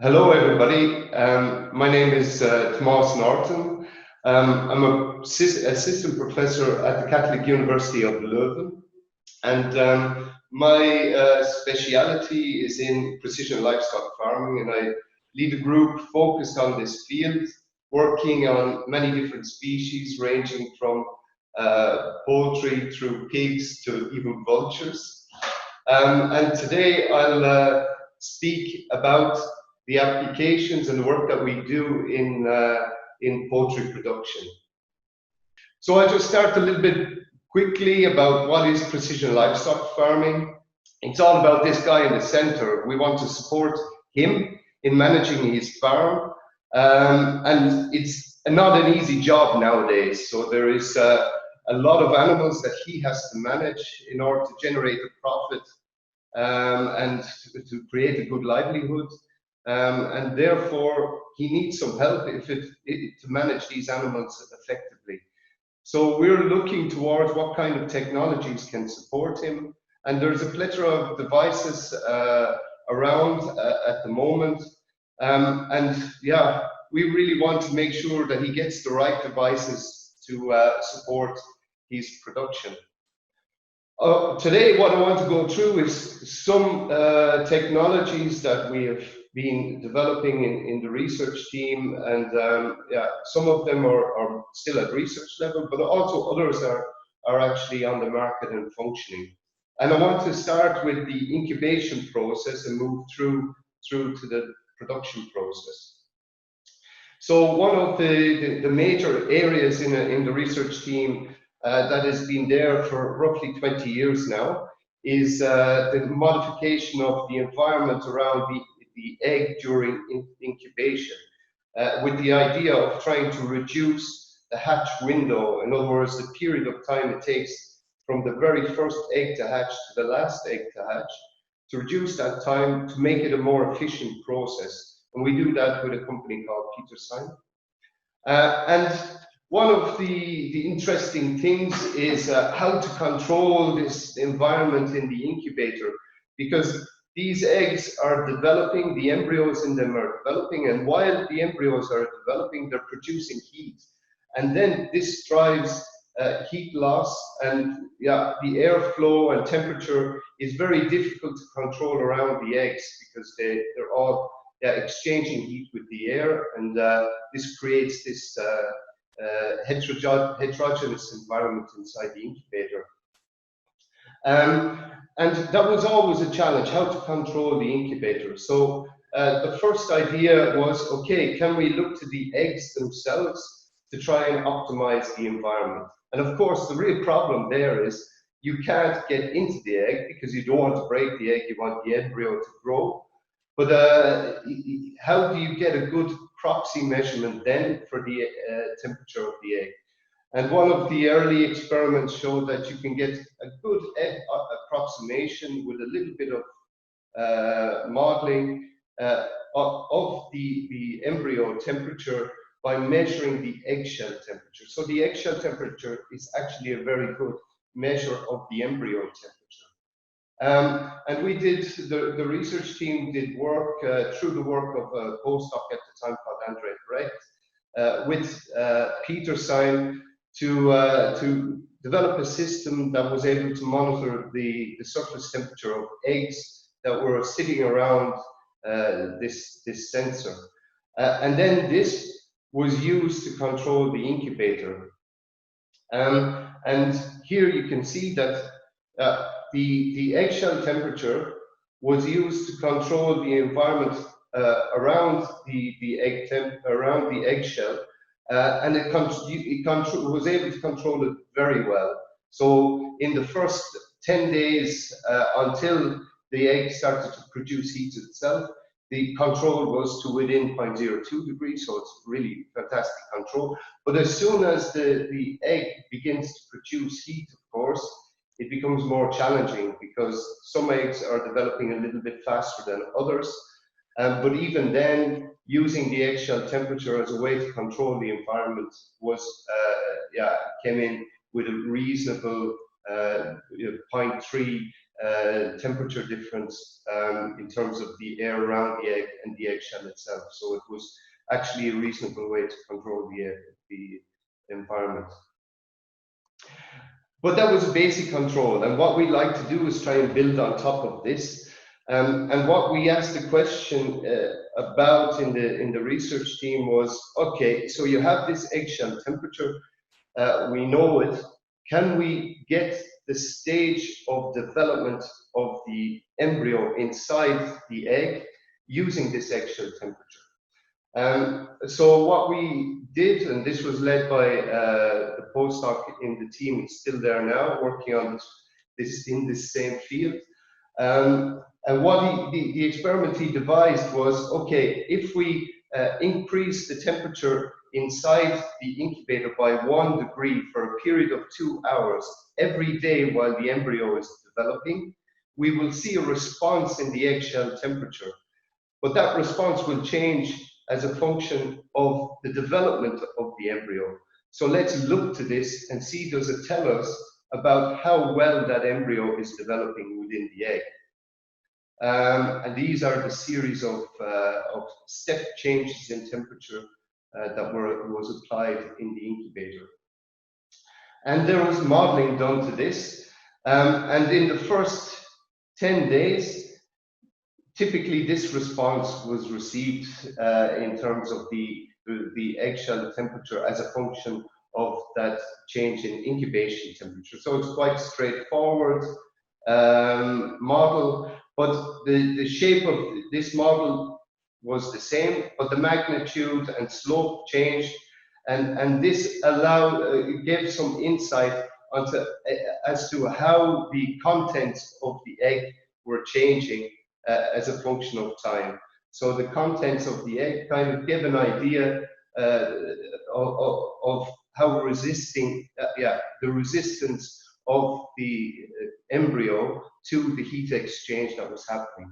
Hello, everybody. My name is Tomas Norton. I'm an assistant professor at the Catholic University of Leeuwen, and my speciality is in precision livestock farming, and I lead a group focused on this field, working on many different species, ranging from poultry through pigs to even vultures. And today I'll speak about the applications and the work that we do in poultry production. So I'll just start a little bit quickly about what is precision livestock farming. It's all about this guy in the center. We want to support him in managing his farm, and it's not an easy job nowadays. So there is a lot of animals that he has to manage in order to generate a profit and to create a good livelihood. And therefore, he needs some help to manage these animals effectively. So we're looking towards what kind of technologies can support him. And there's a plethora of devices around at the moment. And yeah, we really want to make sure that he gets the right devices to support his production. Today, what I want to go through is some technologies that we have been developing in the research team, and yeah, some of them are still at research level, but also others are actually on the market and functioning. And I want to start with the incubation process and move through to the production process. So one of the major areas in the research team that has been there for roughly 20 years now is the modification of the environment around the egg during incubation, with the idea of trying to reduce the hatch window. In other words, the period of time it takes from the very first egg to hatch to the last egg to hatch, to reduce that time to make it a more efficient process. And we do that with a company called Peterson. And one of the interesting things is how to control this environment in the incubator, because these eggs are developing, the embryos in them are developing, and while the embryos are developing, they're producing heat. And then this drives heat loss, and yeah, the airflow and temperature is very difficult to control around the eggs because they're all exchanging heat with the air, and this creates this heterogeneous environment inside the incubator. And that was always a challenge, how to control the incubator. So the first idea was, okay, can we look to the eggs themselves to try and optimize the environment? And of course, the real problem there is you can't get into the egg because you don't want to break the egg, you want the embryo to grow. But how do you get a good proxy measurement then for the temperature of the egg? And one of the early experiments showed that you can get a good approximation with a little bit of modeling of the embryo temperature by measuring the eggshell temperature. So the eggshell temperature is actually a very good measure of the embryo temperature. And we did, the research team did work through the work of a postdoc at the time called Andre Brecht with Peterson to develop a system that was able to monitor the surface temperature of eggs that were sitting around this sensor. And then this was used to control the incubator. And here you can see that the eggshell temperature was used to control the environment around the eggshell, and it was able to control it very well. So in the first 10 days until the egg started to produce heat itself, the control was to within 0.02 degrees, so it's really fantastic control. But as soon as the egg begins to produce heat, of course, it becomes more challenging because some eggs are developing a little bit faster than others. But even then, using the eggshell temperature as a way to control the environment came in with a reasonable 0.3 temperature difference in terms of the air around the egg and the eggshell itself. So it was actually a reasonable way to control the environment. But that was a basic control, and what we like to do is try and build on top of this. And what we asked the question about in the research team was, okay, so you have this eggshell temperature, we know it. Can we get the stage of development of the embryo inside the egg using this eggshell temperature? So what we did, and this was led by the postdoc in the team, he's still there now, working on this in this same field. And what the experiment he devised was, okay, if we increase the temperature inside the incubator by 1 degree for a period of 2 hours every day while the embryo is developing, we will see a response in the eggshell temperature. But that response will change as a function of the development of the embryo. So let's look to this and see, does it tell us about how well that embryo is developing within the egg? And these are the series of step changes in temperature that was applied in the incubator. And there was modeling done to this. And in the first 10 days, typically this response was received in terms of the eggshell temperature as a function of that change in incubation temperature. So it's quite straightforward model, but the shape of this model was the same, but the magnitude and slope changed, and this gave some insight onto as to how the contents of the egg were changing as a function of time. So the contents of the egg kind of give an idea of how resisting, the resistance of the embryo to the heat exchange that was happening.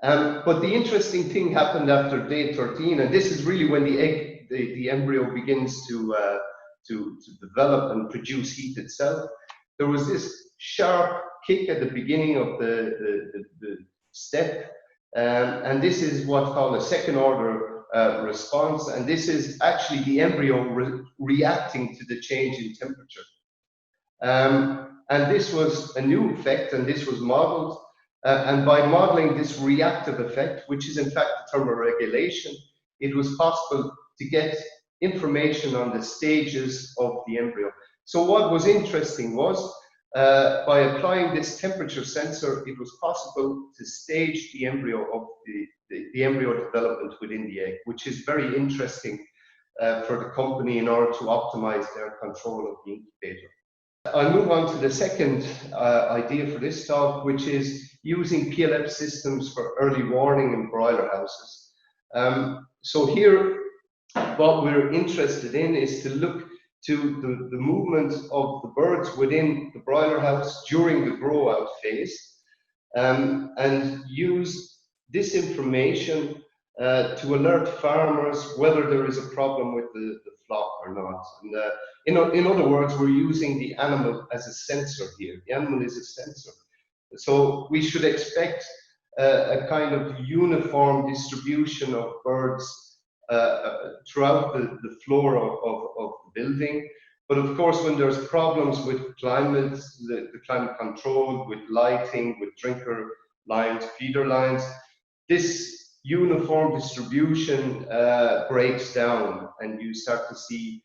But the interesting thing happened after day 13, and this is really when the embryo begins to develop and produce heat itself. There was this sharp kick at the beginning of the step, and this is what's called a second order response, and this is actually the embryo reacting to the change in temperature. And this was a new effect, and this was modeled, and by modeling this reactive effect, which is in fact the thermoregulation, it was possible to get information on the stages of the embryo. So what was interesting was, by applying this temperature sensor, it was possible to stage the embryo of the embryo development within the egg, which is very interesting for the company in order to optimize their control of the incubator. I'll move on to the second idea for this talk, which is using PLF systems for early warning in broiler houses. So here, what we're interested in is to look to the movement of the birds within the broiler house during the grow-out phase, and use this information to alert farmers whether there is a problem with the flock or not. And in other words, we're using the animal as a sensor here. The animal is a sensor. So we should expect a kind of uniform distribution of birds throughout the floor of the building. But of course, when there's problems with climate, the climate control, with lighting, with drinker lines, feeder lines, this uniform distribution breaks down, and you start to see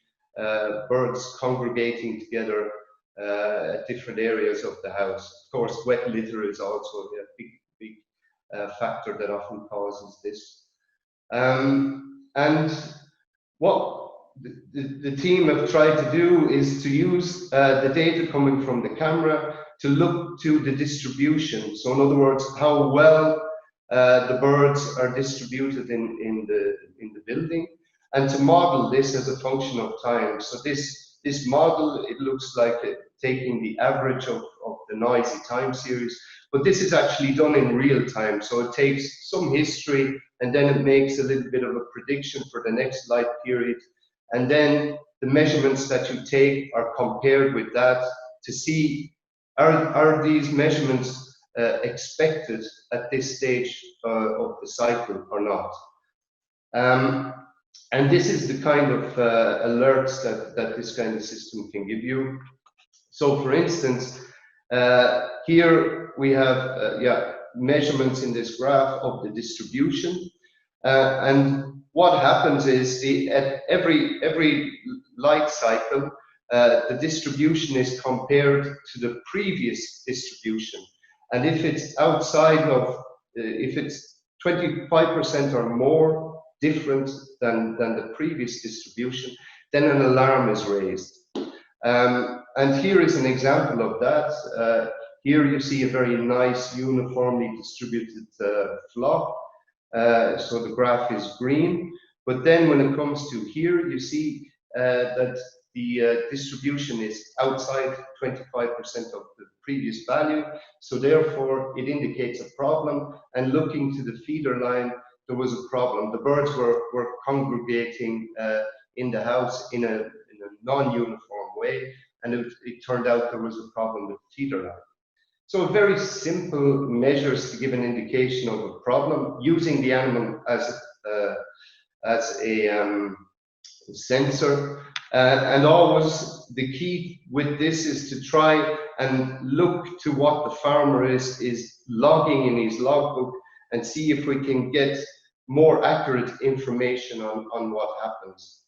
birds congregating together at different areas of the house. Of course, wet litter is also a big factor that often causes this. And what the team have tried to do is to use the data coming from the camera to look to the distribution. So in other words, how well the birds are distributed in the building, and to model this as a function of time. So this model, it looks like taking the average of the noisy time series, but this is actually done in real time. So it takes some history, and then it makes a little bit of a prediction for the next light period. And then the measurements that you take are compared with that to see Are these measurements expected at this stage of the cycle or not? And this is the kind of alerts that this kind of system can give you. So for instance, here we have measurements in this graph of the distribution. And what happens is at every light cycle, the distribution is compared to the previous distribution. And if it's outside of, if it's 25% or more different than the previous distribution, then an alarm is raised. And here is an example of that. Here you see a very nice uniformly distributed flock. So the graph is green. But then when it comes to here, you see that the distribution is outside 25% of the previous value. So therefore, it indicates a problem. And looking to the feeder line, there was a problem. The birds were congregating in the house in a non-uniform way, and it turned out there was a problem with the feeder line. So very simple measures to give an indication of a problem, using the animal as a sensor. And always the key with this is to try and look to what the farmer is logging in his logbook and see if we can get more accurate information on what happens.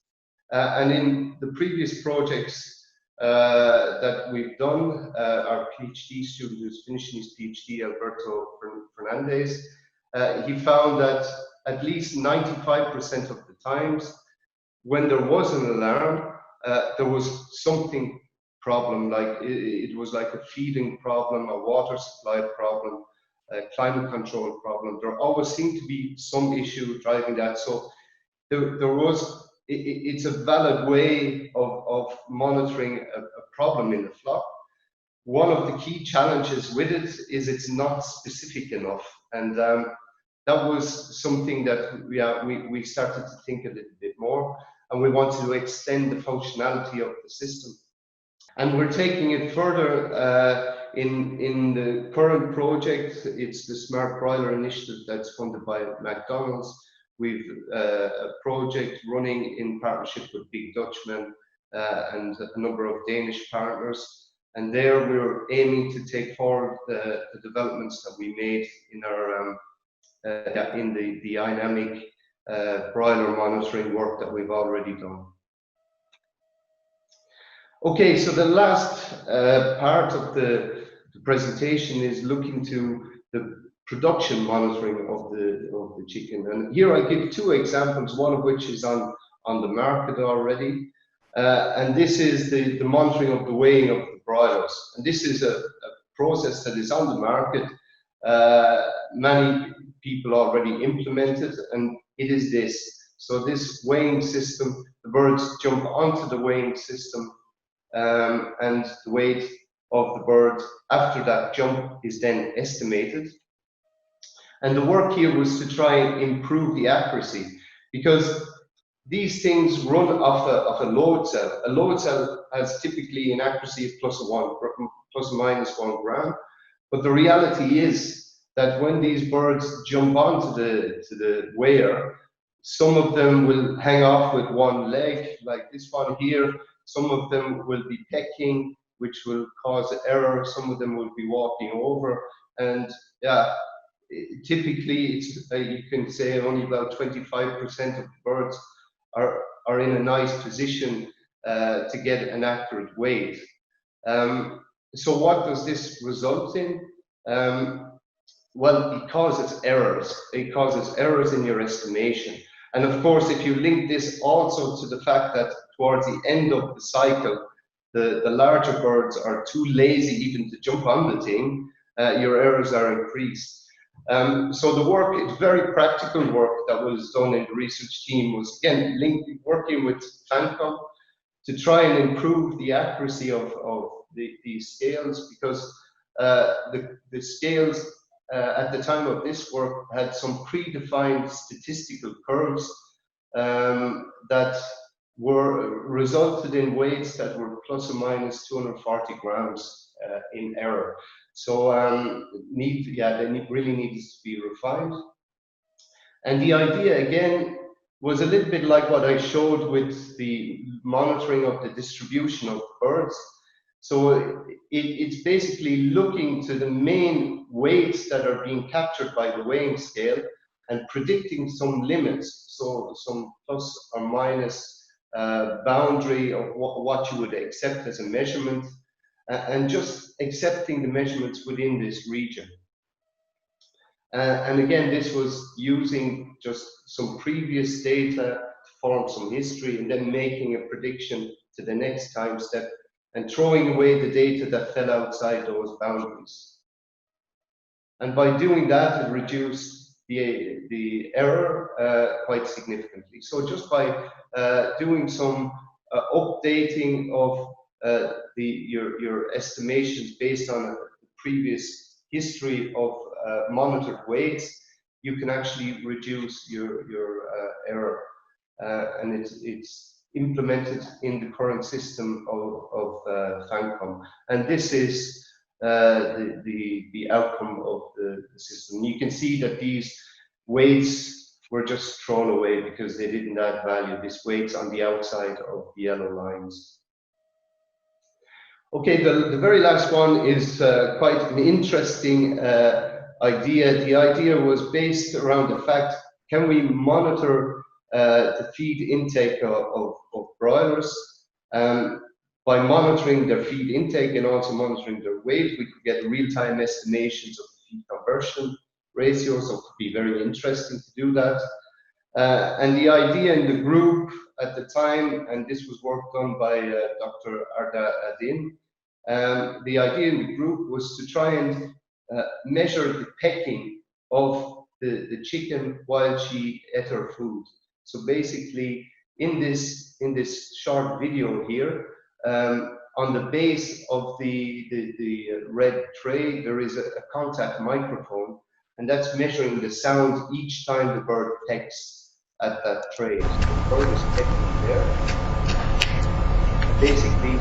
And in the previous projects that we've done, our PhD student who's finishing his PhD, Alberto Fernandez, he found that at least 95% of the times when there was an alarm, there was something problem, like it was like a feeding problem, a water supply problem, a climate control problem. There always seemed to be some issue driving that. So there was, it's a valid way of monitoring a problem in the flock. One of the key challenges with it is it's not specific enough. And that was something that we started to think a little bit more, and we wanted to extend the functionality of the system. And we're taking it further in the current project. It's the Smart Broiler initiative that's funded by McDonald's. We've a project running in partnership with Big Dutchman and a number of Danish partners. And there we're aiming to take forward the developments that we made in our in the dynamic broiler monitoring work that we've already done. Okay, so the last part of the presentation is looking to the production monitoring of the chicken. And here I give two examples, one of which is on the market already. And this is the monitoring of the weighing of the broilers. And this is a process that is on the market. Many people already implemented, and it is this. So this weighing system, the birds jump onto the weighing system, and the weight of the bird after that jump is then estimated. And the work here was to try and improve the accuracy, because these things run off a load cell. A load cell has typically an accuracy of plus or minus 1 gram. But the reality is that when these birds jump onto the weigher, some of them will hang off with one leg, like this one here. Some of them will be pecking, which will cause error. Some of them will be walking over. And yeah, typically it's, you can say only about 25% of the birds are in a nice position to get an accurate weight. So what does this result in? Well, it causes errors. It causes errors in your estimation. And of course, if you link this also to the fact that towards the end of the cycle, the larger birds are too lazy even to jump on the thing, your errors are increased. So the work, it's very practical work that was done in the research team, was again working with Fancom to try and improve the accuracy of these scales, because the scales at the time of this work had some predefined statistical curves that were resulted in weights that were plus or minus 240 grams in error. So they really needed to be refined. And the idea again was a little bit like what I showed with the monitoring of the distribution of birds. So it's basically looking to the main weights that are being captured by the weighing scale and predicting some limits, so some plus or minus boundary of what you would accept as a measurement, and just accepting the measurements within this region. And again, this was using just some previous data to form some history and then making a prediction to the next time step and throwing away the data that fell outside those boundaries. And by doing that, it reduced the error quite significantly. So just by doing some updating of your estimations based on a previous history of monitored weights, you can actually reduce your error, and it's implemented in the current system of FANCOM. And this is the outcome of the system. You can see that these weights were just thrown away because they didn't add value. This weights on the outside of the yellow lines. Okay, the very last one is quite an interesting idea. The idea was based around the fact, can we monitor the feed intake of broilers? By monitoring their feed intake and also monitoring their weight, we could get real-time estimations of feed conversion ratios, so it could be very interesting to do that. And the idea in the group at the time, and this was work done by Dr. Arda Adin, the idea in the group was to try and measure the pecking of the chicken while she ate her food. So basically, in this short video here, on the base of the red tray, there is a contact microphone, and that's measuring the sound each time the bird pecks at that tray. So the bird is pecking there. Basically,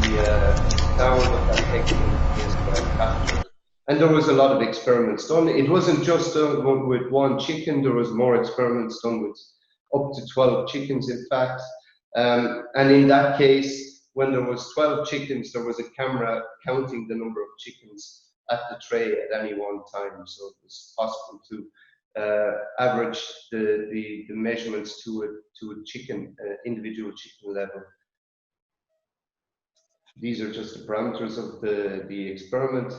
the sound of that pecking is captured. And there was a lot of experiments done. It wasn't just with one chicken. There was more experiments done with up to 12 chickens, in fact. And in that case, when there was 12 chickens, there was a camera counting the number of chickens at the tray at any one time. So it was possible to average the measurements to a chicken, individual chicken level. These are just the parameters of the experiment.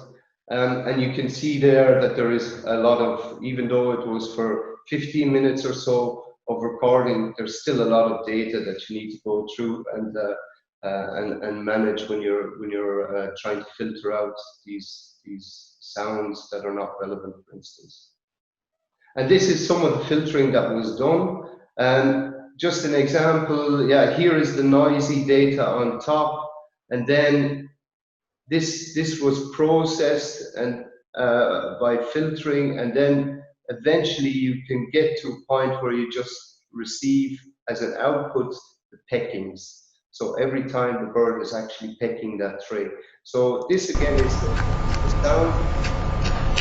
And you can see there that there is a lot of, even though it was for 15 minutes or so of recording, there's still a lot of data that you need to go through and manage when you're trying to filter out these sounds that are not relevant, for instance. And this is some of the filtering that was done. And just an example, yeah, here is the noisy data on top, and then this was processed and by filtering, and then eventually you can get to a point where you just receive as an output the peckings. So every time the bird is actually pecking that tray. So this again is the sound,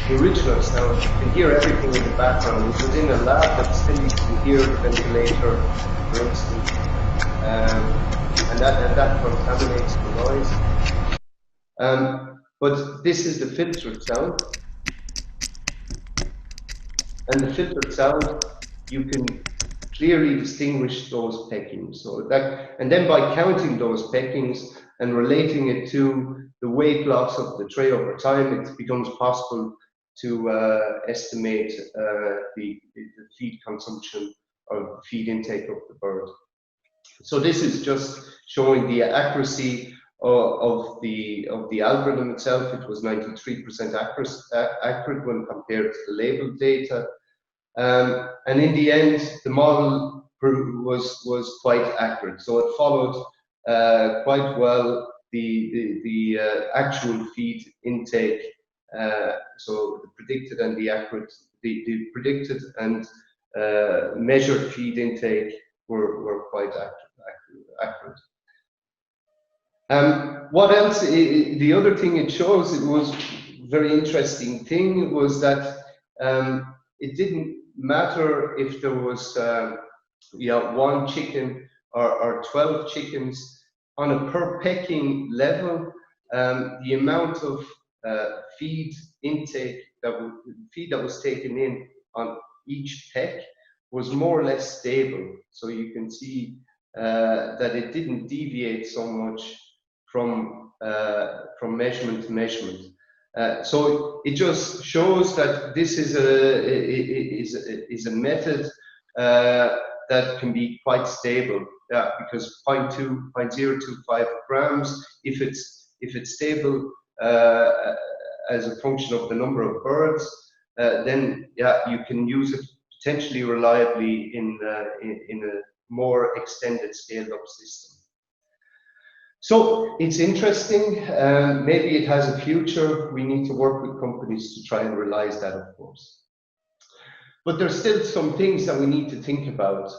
the original sound. You can hear everything in the background. It was in a lab, but still you can hear the ventilator, for instance, and that contaminates the noise. But this is the filtered sound, and the filtered sound, you can clearly distinguish those peckings. So that, and then by counting those peckings and relating it to the weight loss of the tray over time, it becomes possible to estimate the feed consumption or feed intake of the bird. So this is just showing the accuracy of the algorithm itself. It was 93% accurate when compared to the labeled data, and in the end, the model was quite accurate. So it followed quite well the actual feed intake. So the predicted and the accurate, the predicted and measured feed intake were quite accurate. What else? The other thing it shows, it was very interesting thing, was that it didn't matter if there was one chicken or 12 chickens on a per pecking level. The amount of feed intake feed that was taken in on each peck was more or less stable. So you can see that it didn't deviate so much from measurement to measurement. So it just shows that this is a method that can be quite stable. Yeah, because 0.025 grams, if it's stable as a function of the number of birds, then yeah, you can use it potentially reliably in a more extended scaled up system. So it's interesting. Maybe it has a future. We need to work with companies to try and realize that, of course. But there's still some things that we need to think about.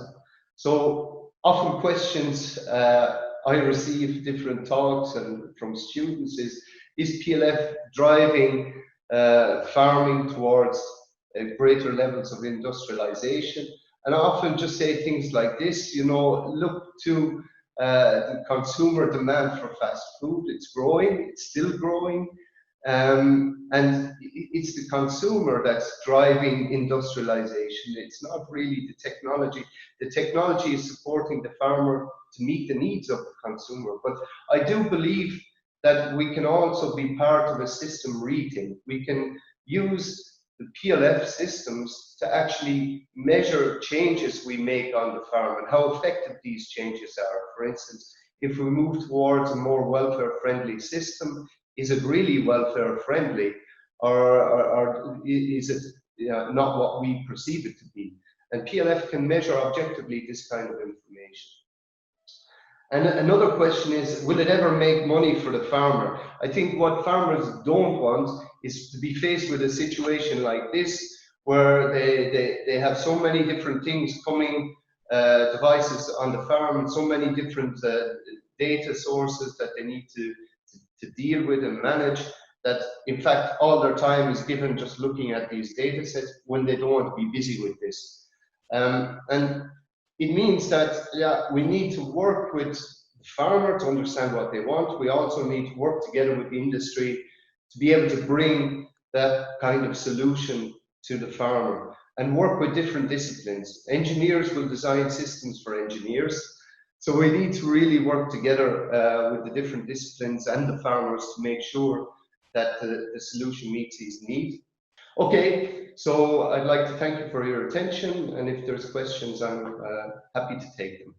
So often questions I receive different talks and from students is PLF driving farming towards greater levels of industrialization? And I often just say things like this, look to the consumer demand for fast food. It's growing, it's still growing. And it's the consumer that's driving industrialization. It's not really the technology. The technology is supporting the farmer to meet the needs of the consumer. But I do believe that we can also be part of a system rethink. We can use the PLF systems to actually measure changes we make on the farm and how effective these changes are. For instance, if we move towards a more welfare-friendly system, is it really welfare friendly, or is it not what we perceive it to be? And PLF can measure objectively this kind of information. And another question is, will it ever make money for the farmer? I think what farmers don't want is to be faced with a situation like this, where they have so many different things coming, devices on the farm, so many different data sources that they need to deal with and manage, that in fact all their time is given just looking at these data sets when they don't want to be busy with this. And it means that we need to work with the farmer to understand what they want. We also need to work together with the industry to be able to bring that kind of solution to the farmer, and work with different disciplines. Engineers will design systems for engineers. So we need to really work together with the different disciplines and the farmers to make sure that the solution meets these needs. Okay, so I'd like to thank you for your attention, and if there's questions, I'm happy to take them.